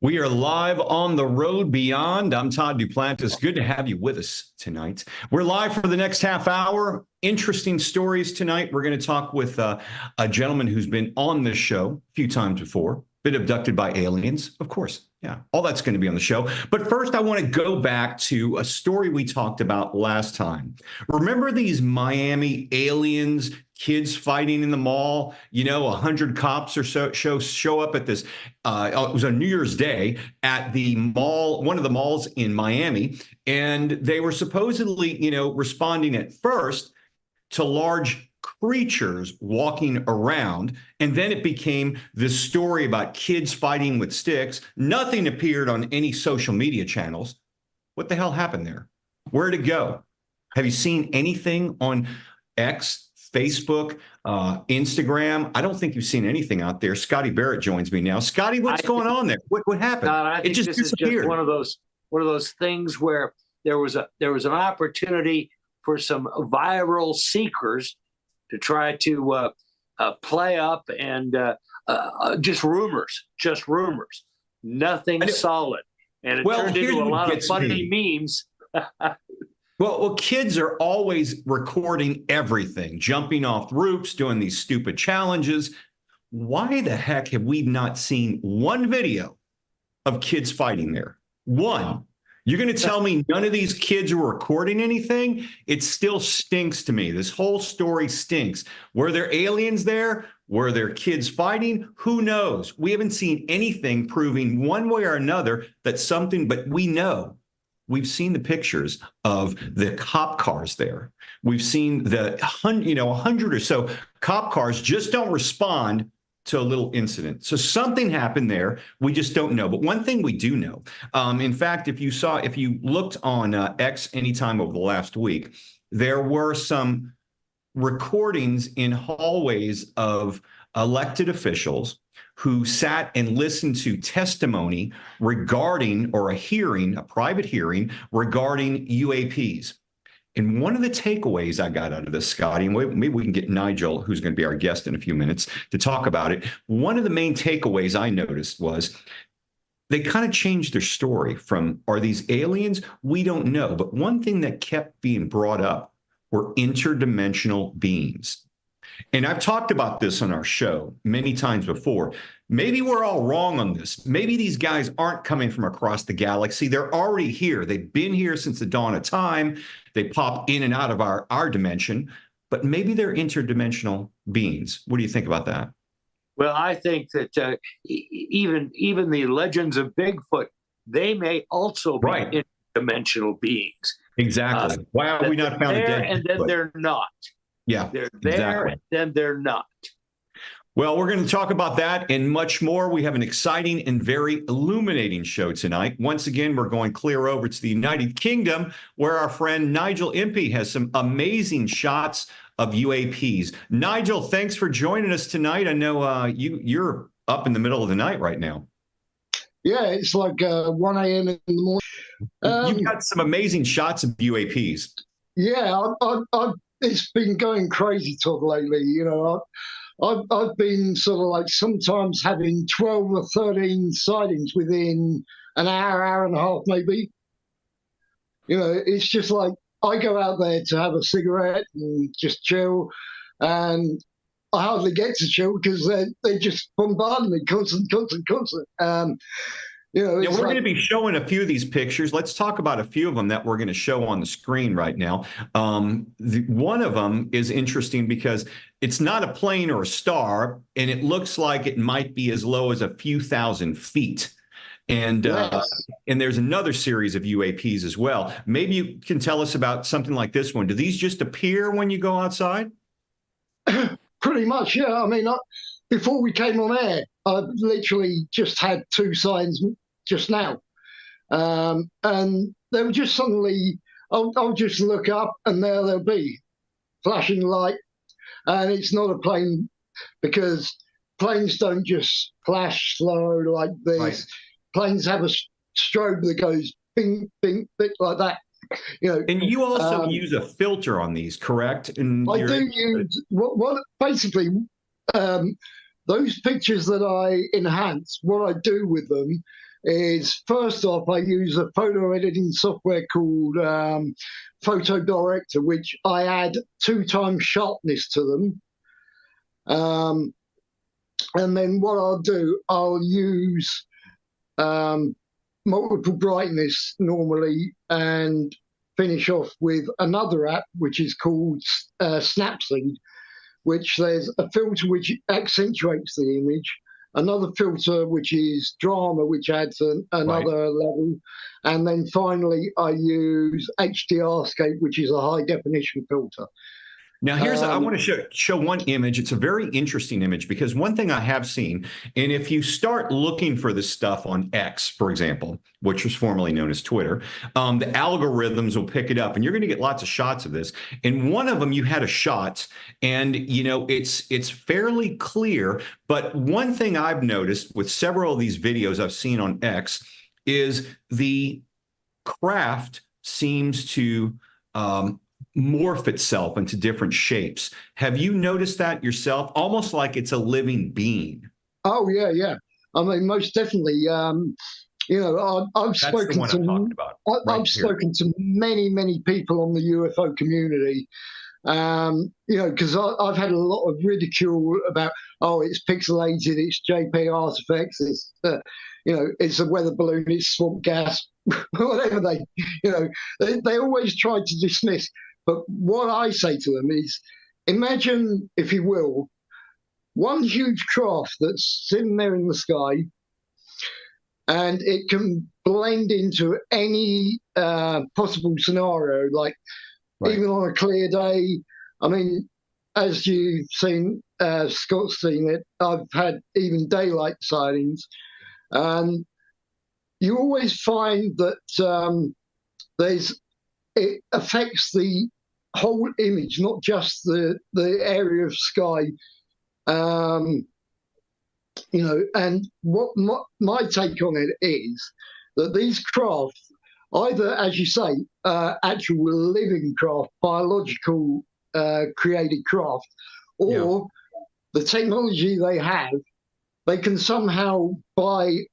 We are live on the road beyond. I'm Todd Duplantis. Good to have you with us tonight. We're live for the next half hour. Interesting stories tonight. We're going to talk with a gentleman who's been on this show a few times before, been abducted by aliens, of course. Yeah, all that's going to be on the show. But first, I want to go back to a story we talked about last time. Remember these Miami aliens, kids fighting in the mall? 100 cops or so show up at this. It was on New Year's Day at the mall, one of the malls in Miami, and they were supposedly, responding at first to large creatures walking around. And then it became this story about kids fighting with sticks. Nothing appeared on any social media channels. What the hell happened there? Where'd it go? Have you seen anything on X, Facebook, Instagram? I don't think you've seen anything out there. Scotty Barrett joins me now. Scotty, what's going on there? What happened? I think this is just one of those things where there was an opportunity for some viral seekers to try to play up and just rumors, nothing solid. And it turned into a lot of funny memes. Well, kids are always recording everything, jumping off roofs, doing these stupid challenges. Why the heck have we not seen one video of kids fighting there? One. You're going to tell me none of these kids are recording anything? It still stinks to me. This whole story stinks. Were there aliens there? Were there kids fighting? Who knows? We haven't seen anything proving one way or another that something, but we know. We've seen the pictures of the cop cars there. We've seen the 100 or so cop cars just don't respond to a little incident. So something happened there. We just don't know. But one thing we do know, in fact, if you looked on X anytime over the last week, there were some recordings in hallways of elected officials who sat and listened to testimony regarding, or a private hearing regarding UAPs. And one of the takeaways I got out of this, Scotty, and maybe we can get Nigel, who's going to be our guest in a few minutes, to talk about it. One of the main takeaways I noticed was they kind of changed their story from, are these aliens? We don't know. But one thing that kept being brought up were interdimensional beings. And I've talked about this on our show many times before. Maybe we're all wrong on this. Maybe these guys aren't coming from across the galaxy. They're already here. They've been here since the dawn of time. They pop in and out of our dimension, but maybe they're interdimensional beings. What do you think about that? Well, I think that even the legends of Bigfoot, they may also be interdimensional beings. Exactly. Why are we not found dead? And then they're not. Yeah, they're there, and then they're not. Well, we're going to talk about that and much more. We have an exciting and very illuminating show tonight. Once again, we're going clear over to the United Kingdom, where our friend Nigel Impey has some amazing shots of UAPs. Nigel, thanks for joining us tonight. I know you're up in the middle of the night right now. Yeah, it's like 1 a.m. in the morning. You've got some amazing shots of UAPs. Yeah, it's been going crazy talk lately. I've been sort of like sometimes having 12 or 13 sightings within an hour and a half, maybe. It's just like I go out there to have a cigarette and just chill, and I hardly get to chill because they just bombard me constant. We're going to be showing a few of these pictures. Let's talk about a few of them that we're going to show on the screen right now. One of them is interesting because it's not a plane or a star, and it looks like it might be as low as a few thousand feet. And there's another series of UAPs as well. Maybe you can tell us about something like this one. Do these just appear when you go outside? Pretty much, yeah. I mean, before we came on air, I literally just had 2 signs just now. And they were just suddenly, I'll just look up and there they'll be, flashing light. And it's not a plane, because planes don't just flash slow like this. Right. Planes have a strobe that goes bing, bing, bit like that. And you also use a filter on these, correct? And I do use what basically those pictures that I enhance. What I do with them is, first off, I use a photo editing software called Photo Director, which I add 2 times sharpness to them. And then what I'll do, I'll use multiple brightness normally, and finish off with another app which is called Snapseed, which there's a filter which accentuates the image, another filter which is drama, which adds another level, and then finally I use HDRscape, which is a high definition filter. Now, here's I want to show one image. It's a very interesting image, because one thing I have seen, and if you start looking for this stuff on X, for example, which was formerly known as Twitter, the algorithms will pick it up, and you're going to get lots of shots of this. And one of them, you had a shot, and it's fairly clear. But one thing I've noticed with several of these videos I've seen on X is the craft seems to morph itself into different shapes. Have you noticed that yourself? Almost like it's a living being. Oh yeah. I mean, most definitely. I've spoken to many people on the UFO community. Because I've had a lot of ridicule about, it's pixelated, it's JPEG artifacts, it's it's a weather balloon, it's swamp gas, whatever they always try to dismiss. But what I say to them is, imagine, if you will, one huge craft that's sitting there in the sky, and it can blend into any possible scenario, like even on a clear day. I mean, as you've seen, Scott's seen it, I've had even daylight sightings. And you always find that it affects the whole image, not just the area of sky. And what my take on it is that these craft, either, as you say, actual living craft, biological created craft, or the technology they have, they can somehow, by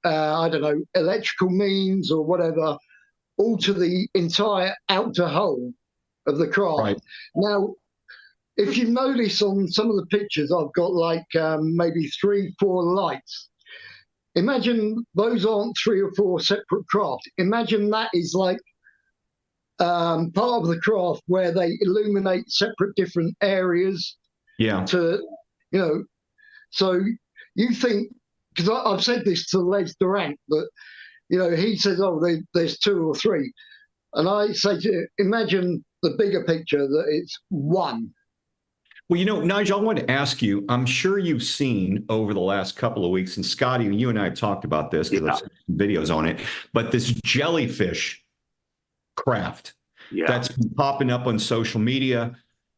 electrical means or whatever, alter the entire outer hull of the craft. Right. Now, if you notice on some of the pictures, I've got like maybe 3, 4 lights. Imagine those aren't 3 or 4 separate craft. Imagine that is like part of the craft where they illuminate separate different areas. Yeah. So you think, because I've said this to Les Durant, that he says, there's 2 or 3, and I say to you, imagine the bigger picture, that it's 1. Well, Nigel, I want to ask you, I'm sure you've seen over the last couple of weeks, and Scotty, you and I have talked about this because I've seen some videos on it, but this jellyfish craft that's been popping up on social media,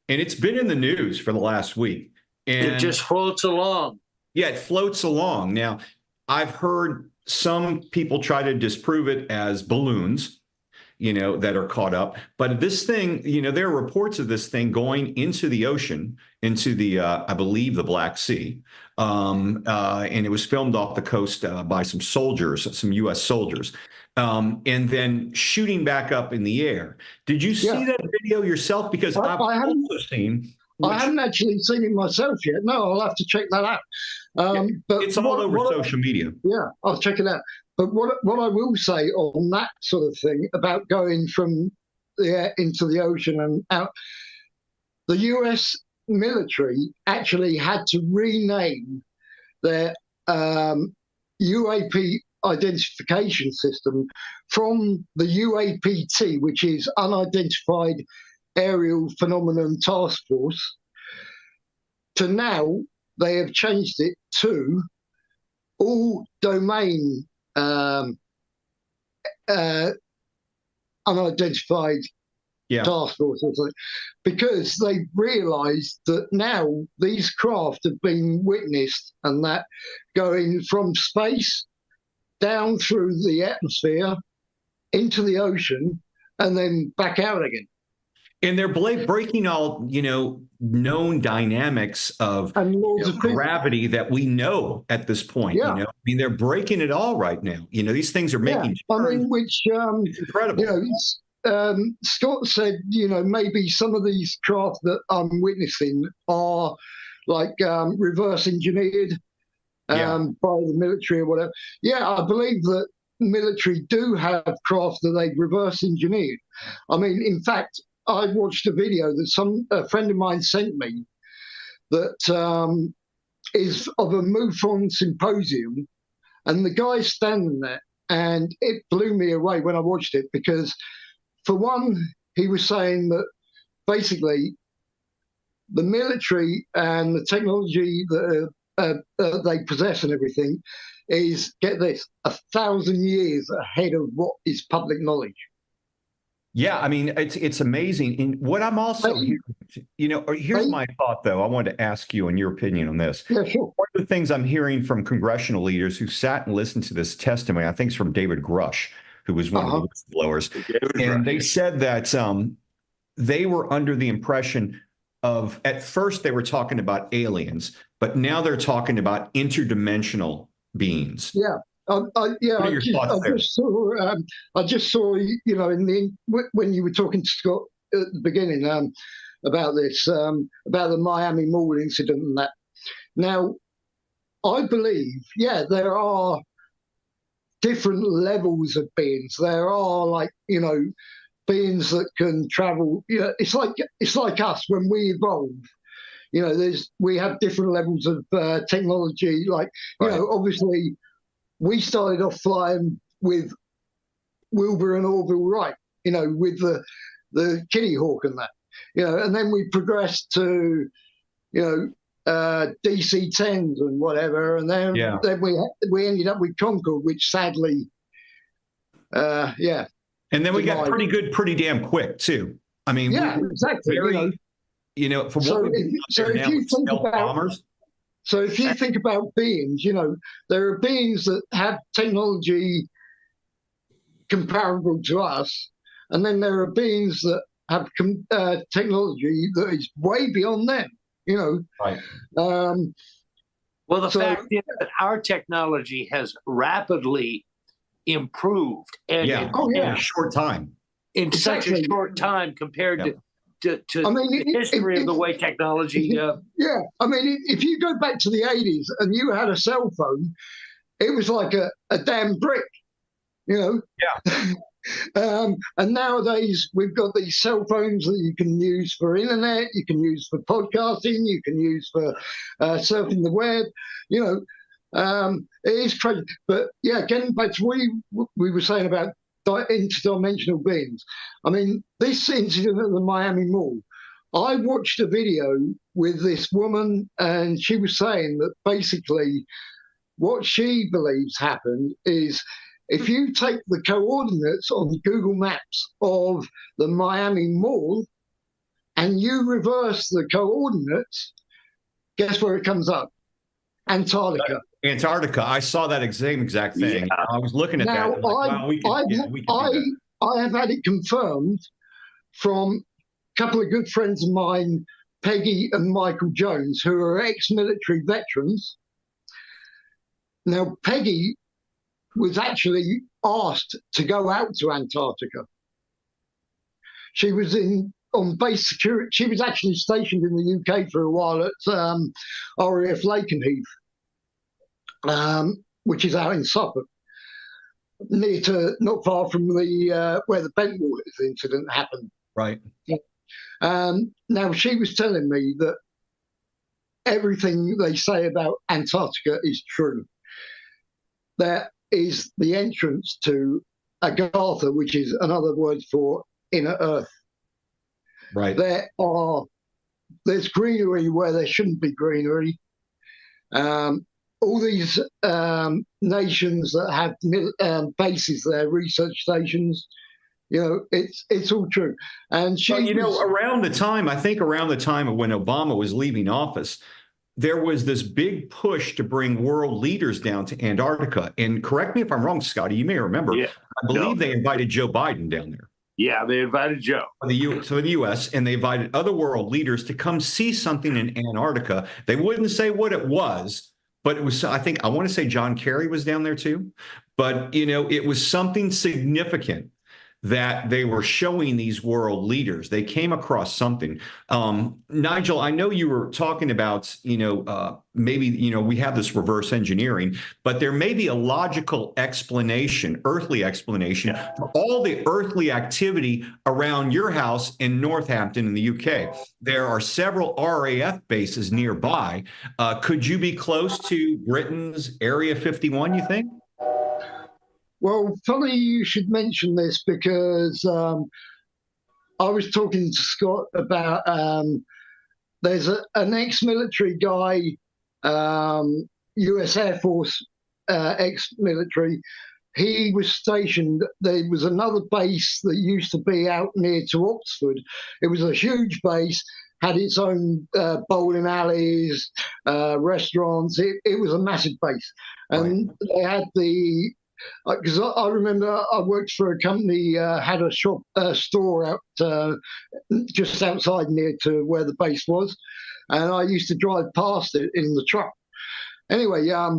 and it's been in the news for the last week. And it just floats along. Yeah, it floats along. Now, I've heard some people try to disprove it as balloons, that are caught up. But this thing, there are reports of this thing going into the ocean, into the, I believe, the Black Sea. And it was filmed off the coast by some soldiers, some U.S. soldiers, and then shooting back up in the air. Did you see that video yourself? Because I've also seen... I haven't actually seen it myself yet. No, I'll have to check that out. But it's all over social media. Yeah, I'll check it out. But what I will say on that sort of thing about going from the air into the ocean and out, the US military actually had to rename their UAP identification system from the UAPT, which is Unidentified Aerial Phenomenon Task Force, to now they have changed it to All Domain Unidentified Task Force, or something, because they realised that now these craft have been witnessed, and that going from space down through the atmosphere into the ocean and then back out again. And they're breaking all, known dynamics of and laws of physics. gravity that we know at this point. Yeah. I mean, they're breaking it all right now. These things are making I mean, which it's incredible. Scott said, maybe some of these craft that I'm witnessing are like reverse engineered by the military or whatever. Yeah, I believe that military do have craft that they've reverse engineered. I mean, in fact, I watched a video that a friend of mine sent me that is of a MUFON symposium, and the guy's standing there, and it blew me away when I watched it because, for one, he was saying that basically the military and the technology that they possess and everything is, get this, 1,000 years ahead of what is public knowledge. Yeah, I mean, it's amazing. And what I'm also hearing, here's my thought, though. I wanted to ask you and your opinion on this. Yeah, sure. One of the things I'm hearing from congressional leaders who sat and listened to this testimony, I think it's from David Grush, who was one of the whistleblowers, and they said that they were under the impression of, at first they were talking about aliens, but now they're talking about interdimensional beings. Yeah. I just saw, when you were talking to Scott at the beginning about this, about the Miami Mall incident and that. Now, I believe, there are different levels of beings. There are beings that can travel. It's like us when we evolve. We have different levels of technology. Obviously, we started off flying with Wilbur and Orville Wright, with the Kitty Hawk and that, and then we progressed to, DC-10s and whatever, and then we ended up with Concorde, which sadly, And then we got pretty good, pretty damn quick too. I mean, exactly. For what if you think about bombers. So if you think about beings, there are beings that have technology comparable to us, and then there are beings that have technology that is way beyond them, Right. Well, the fact is that our technology has rapidly improved, and in a short time. In such a short time compared to the history of the way technology. I mean, if you go back to the 80s and you had a cell phone, it was like a damn brick, and nowadays we've got these cell phones that you can use for internet, you can use for podcasting, you can use for surfing the web. It is crazy. But getting back to what we were saying about interdimensional beings. I mean, this incident at the Miami Mall, I watched a video with this woman, and she was saying that basically what she believes happened is, if you take the coordinates on Google Maps of the Miami Mall and you reverse the coordinates, guess where it comes up? Antarctica. I saw that same exact thing. Yeah. I was looking at that. I have had it confirmed from a couple of good friends of mine, Peggy and Michael Jones, who are ex-military veterans. Now, Peggy was actually asked to go out to Antarctica. She was on base security. She was actually stationed in the UK for a while at RAF Lakenheath, which is out in Suffolk, not far from the where the Bentwaters incident happened. Right. Now, she was telling me that everything they say about Antarctica is true. There is the entrance to Agartha, which is another word for inner Earth. Right. There's greenery where there shouldn't be greenery. All these nations that have bases there, research stations, it's all true. And around the time of when Obama was leaving office, there was this big push to bring world leaders down to Antarctica. And correct me if I'm wrong, Scotty, you may remember, I believe they invited Joe Biden down there. Yeah, they invited Joe. So the U.S., and they invited other world leaders to come see something in Antarctica. They wouldn't say what it was, but it was, I want to say John Kerry was down there too. But, it was something significant that they were showing these world leaders. They came across something. Nigel, I know you were talking about, maybe, we have this reverse engineering, but there may be a logical explanation, earthly explanation for all the earthly activity around your house in Northampton in the UK. There are several RAF bases nearby. Could you be close to Britain's Area 51, you think? Well, funny you should mention this because I was talking to Scott about there's an ex-military guy, US Air Force ex-military. He was stationed. There was another base that used to be out near to Oxford. It was a huge base, had its own bowling alleys, restaurants. It was a massive base, and they had the. Because I remember I worked for a company, had a store out just outside near to where the base was, and I used to drive past it in the truck. Anyway, I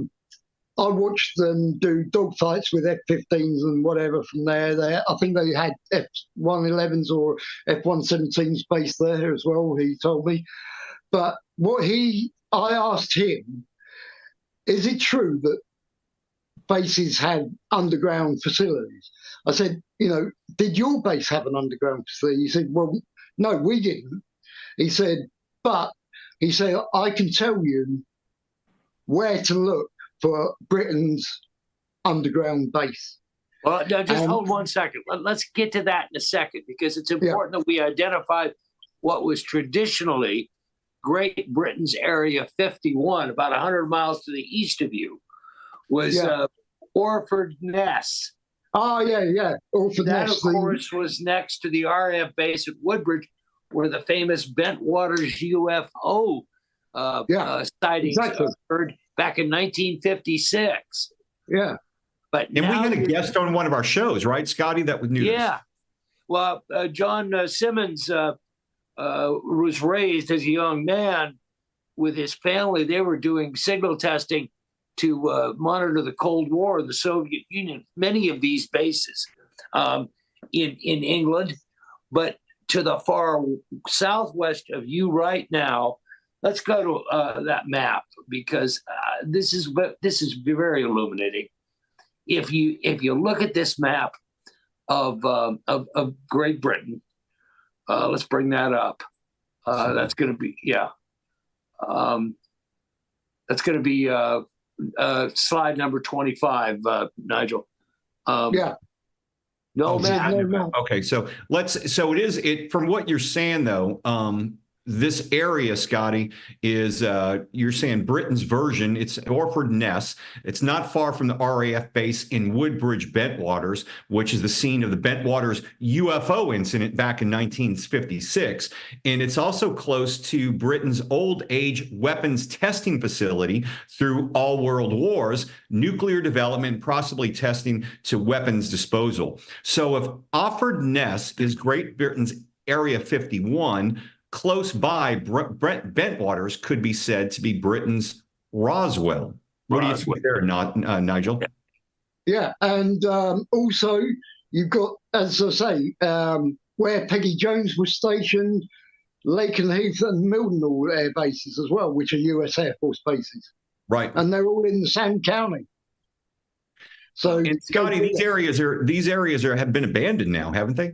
watched them do dogfights with F-15s and whatever from there. I think they had F-111s or F-117s based there as well, he told me. But I asked him, is it true that bases had underground facilities? I said, did your base have an underground facility? He said, well, no, we didn't. He said, but I can tell you where to look for Britain's underground base. Well, now just hold 1 second. Let's get to that in a second, because it's important that we identify what was traditionally Great Britain's Area 51, about 100 miles to the east of you, was Orford Ness. Oh, yeah. Orford That, Ness. Of course, was next to the RAF base at Woodbridge, where the famous Bentwaters UFO sightings occurred back in 1956. Yeah. But and we had a guest on one of our shows, right, Scotty, that knew this? Yeah. Well, John Simmons was raised as a young man with his family. They were doing signal testing to monitor the Cold War in the Soviet Union, many of these bases in England. But to the far southwest of you right now, let's go to that map, because this is very illuminating. If you look at this map of Great Britain, let's bring that up. That's going to be that's going to be slide number 25, Nigel. No map. Okay, so it is from what you're saying though. This area, Scotty, is you're saying Britain's version. It's Orford Ness. It's not far from the RAF base in Woodbridge, Bentwaters, which is the scene of the Bentwaters UFO incident back in 1956. And it's also close to Britain's old age weapons testing facility through all world wars, nuclear development, possibly testing to weapons disposal. So if Orford Ness is Great Britain's Area 51, close by, Bentwaters could be said to be Britain's Roswell. What do you think there, Nigel? Yeah, and also you've got, as I say, where Peggy Jones was stationed, Lakenheath and Mildenhall air bases as well, which are US Air Force bases. Right. And they're all in the same county. So, and Scotty, these areas have been abandoned now, haven't they?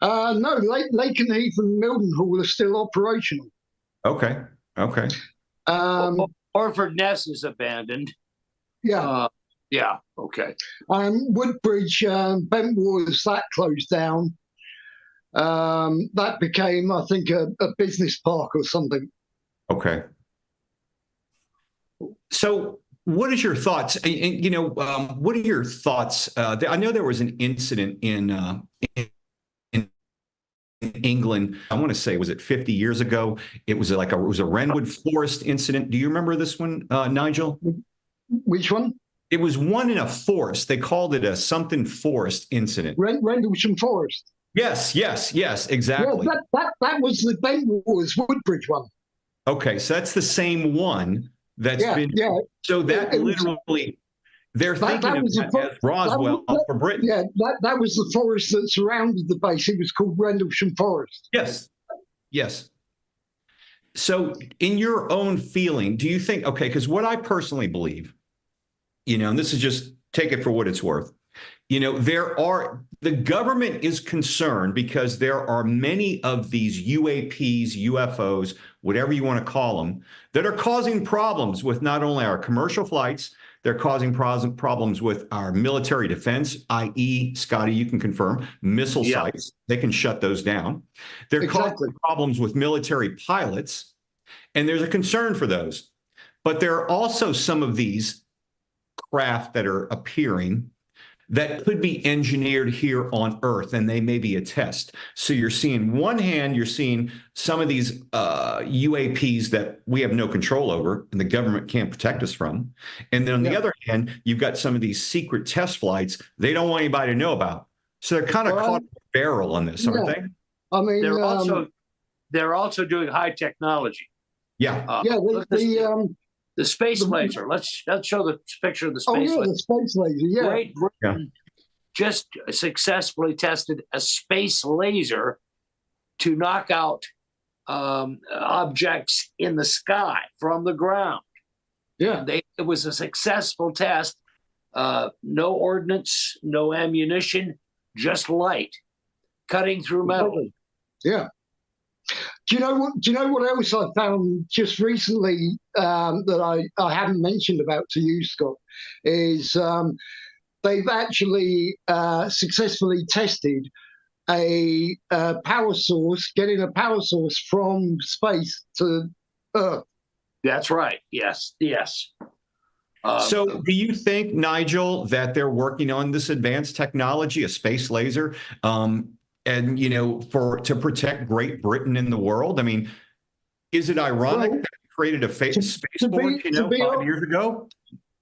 No, Lakenheath and Mildenhall are still operational. Okay. Orford Ness is abandoned. Yeah. Okay. Woodbridge, Bentwaters, that closed down. That became, I think, a business park or something. Okay. So, what is your thoughts? What are your thoughts? I know there was an incident in England. I want to say, was it 50 years ago? It was a Wrenwood Forest incident. Do you remember this one, Nigel? Which one? It was one in a forest. They called it a something forest incident. Rendlesham Forest. Yes, yes, yes, Yeah, exactly. that was the Bentwaters Woodbridge one. Okay, so that's the same one that's Yeah, been. yeah. So that It was literally, they're thinking that of was that the as Roswell for Britain. yeah, that was the forest that surrounded the base. It was called Rendlesham Forest. Yes, yes. So, in your own feeling, do you think, okay, because what I personally believe, and this is just take it for what it's worth, the government is concerned because there are many of these UAPs, UFOs, whatever you want to call them, that are causing problems with not only our commercial flights, they're causing problems with our military defense, i.e., Scotty, you can confirm, missile sites. They can shut those down. They're causing problems with military pilots, and there's a concern for those. But there are also some of these craft that are appearing that could be engineered here on Earth, and they may be a test. So you're seeing you're seeing some of these UAPs that we have no control over and the government can't protect us from. And then on the other hand, you've got some of these secret test flights they don't want anybody to know about. So they're kind of caught in a barrel on this, aren't they? I mean, they're also doing high technology. Yeah. The space laser. Let's show the picture of the space laser. The space laser. Yeah. Great Britain just successfully tested a space laser to knock out objects in the sky from the ground. Yeah. It was a successful test. No ordnance, no ammunition, just light cutting through metal. Yeah. Do you know what else I found just recently that I haven't mentioned about to you, Scott? Is they've actually successfully tested a power source, getting a power source from space to Earth. That's right. Yes. Yes. So do you think, Nigel, that they're working on this advanced technology, a space laser? And to protect Great Britain in the world? I mean, is it ironic that we created a space force, 5 years ago?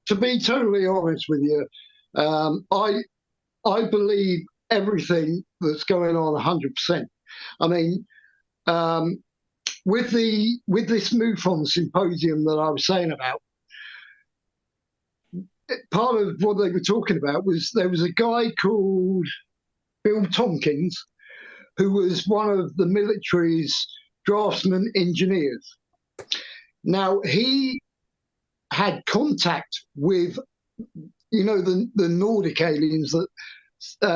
To be totally honest with you, I believe everything that's going on 100%. I mean, with this MUFON symposium that I was saying about, part of what they were talking about was there was a guy called Bill Tompkins, who was one of the military's draftsman engineers. Now, he had contact with, the Nordic aliens that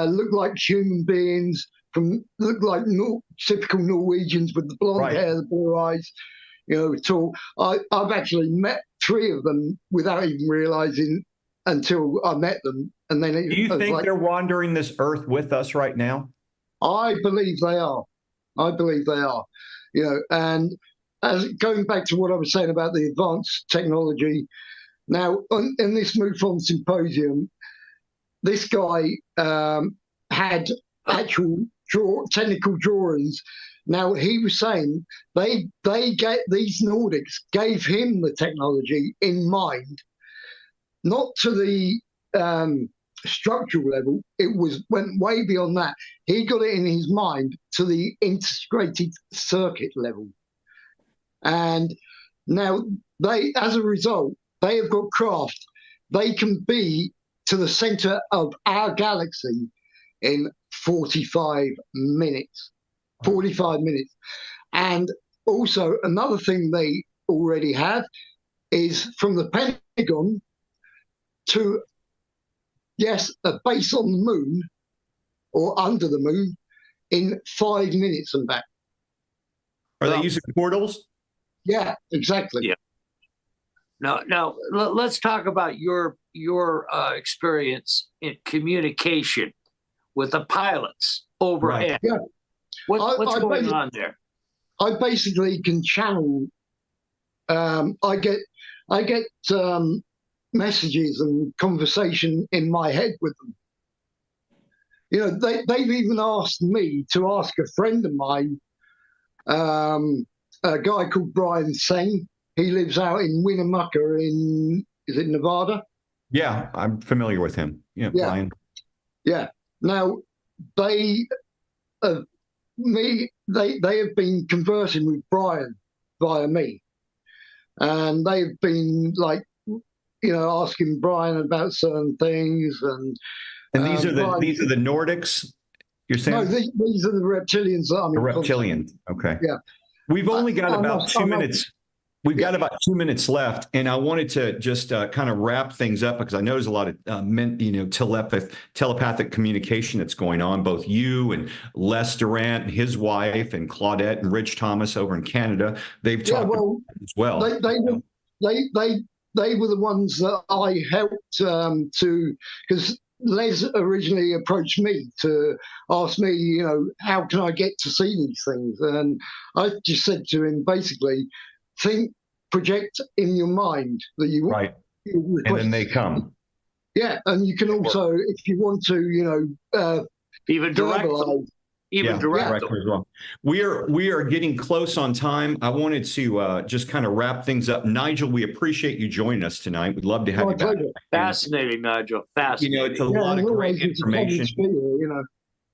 look like human beings, look like typical Norwegians with the blonde hair, the blue eyes, tall. I've actually met 3 of them without even realizing until I met them. And then do you think they're wandering this earth with us right now? I believe they are. And going back to what I was saying about the advanced technology, now in this MUFON symposium, this guy had actual technical drawings. Now he was saying these Nordics gave him the technology in mind, not to the structural level. It went way beyond that. He got it in his mind to the integrated circuit level, and now as a result, they have got craft. They can be to the center of our galaxy in 45 minutes. 45 minutes. And also another thing they already have is from the Pentagon to a base on the moon or under the moon in 5 minutes and back. Are they using portals? Yeah, exactly. Yeah. Now let's talk about your experience in communication with the pilots overhead. Yeah. What's going on there? I basically can channel. I get messages and conversation in my head with them. They've even asked me to ask a friend of mine, a guy called Brian Seng. He lives out in Winnemucca is it Nevada? Yeah, I'm familiar with him. Yeah, Brian. Yeah. Now, me. They have been conversing with Brian via me, and they've been like, asking Brian about certain things, and these are the Nordics. You're saying? No, these are the reptilians that I'm the reptilians. Okay. Yeah. We've only got about 2 minutes. We've got about 2 minutes left, and I wanted to just kind of wrap things up because I know there's a lot of telepathic communication that's going on. Both you and Les Durant and his wife and Claudette and Rich Thomas over in Canada, they've talked about it as well. They were the ones that I helped because Les originally approached me to ask me, how can I get to see these things? And I just said to him, basically, project in your mind that you right, and then they come. Yeah, and you can also, if you want to, even direct them. Direct as well. We are getting close on time. I wanted to just kind of wrap things up. Nigel, we appreciate you joining us tonight. We'd love to have you back. Fascinating, Nigel. Fascinating. It's a lot of great information.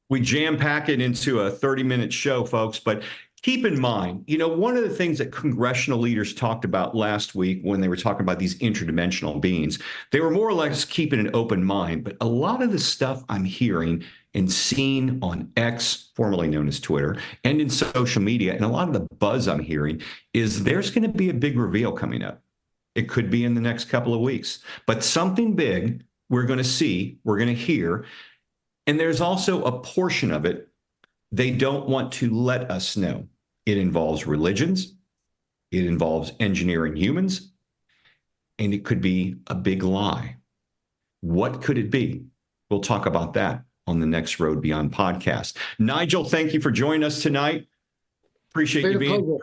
We jam pack it into a 30-minute show, folks. But keep in mind, one of the things that congressional leaders talked about last week when they were talking about these interdimensional beings, they were more or less keeping an open mind. But a lot of the stuff I'm hearing and seeing on X, formerly known as Twitter, and in social media, and a lot of the buzz I'm hearing is there's going to be a big reveal coming up. It could be in the next couple of weeks, but something big we're going to see, we're going to hear. And there's also a portion of it they don't want to let us know. It involves religions, it involves engineering humans, and it could be a big lie. What could it be? We'll talk about that on the next Road Beyond podcast. Nigel, thank you for joining us tonight. Appreciate you being here.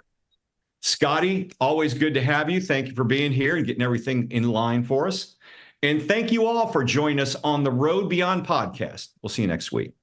Scotty, always good to have you. Thank you for being here and getting everything in line for us. And thank you all for joining us on the Road Beyond podcast. We'll see you next week.